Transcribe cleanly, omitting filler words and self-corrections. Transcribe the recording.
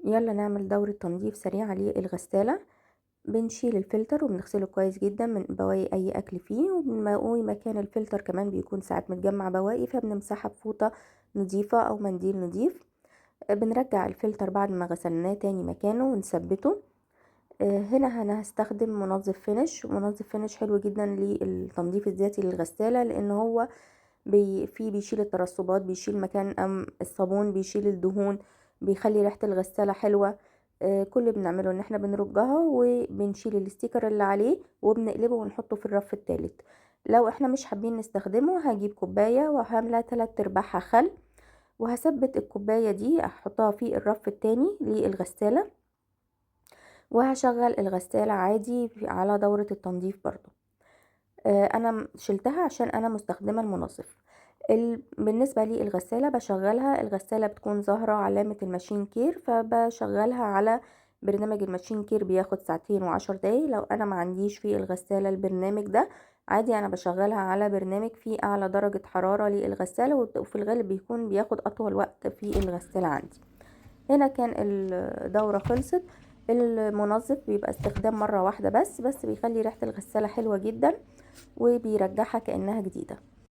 يلا نعمل دورة تنظيف سريعة للغسالة. بنشيل الفلتر وبنغسله كويس جدا من بواقي اي اكل فيه، ومكان الفلتر كمان بيكون ساعات متجمع بواقي، فبنمسحها بفوطة نظيفة او منديل نظيف. بنرجع الفلتر بعد ما غسلناه تاني مكانه ونثبته. هنا انا هستخدم منظف فينش، منظف فينش حلو جدا للتنظيف الذاتي للغسالة، لان هو فيه بيشيل الترسبات، بيشيل مكان الصابون، بيشيل الدهون، بيخلي ريحة الغسالة حلوة. كل اللي بنعمله ان احنا بنرجها وبنشيل الاستيكر اللي عليه وبنقلبه ونحطه في الرف التالت. لو احنا مش حابين نستخدمه هجيب كوباية وهملى 3/4 خل، وهثبت الكوباية دي احطها في الرف التاني للغسالة، وهشغل الغسالة عادي على دورة التنظيف برضو. انا شلتها عشان انا مستخدمة المنظف. بالنسبة لي الغسالة بشغلها، الغسالة بتكون ظاهرة علامة الماشين كير، فبشغلها على برنامج الماشين كير، بياخد 2 ساعة و10 دقايق. لو انا ما عنديش في الغسالة البرنامج ده عادي، انا بشغلها على برنامج فيه اعلى درجة حرارة للغسالة، وفي الغالب بياخد اطول وقت في الغسالة عندي. هنا كان الدورة خلصت. المنظف بيبقى استخدام مرة واحدة بس بيخلي ريحة الغسالة حلوة جدا، وبيرجعها كأنها جديدة.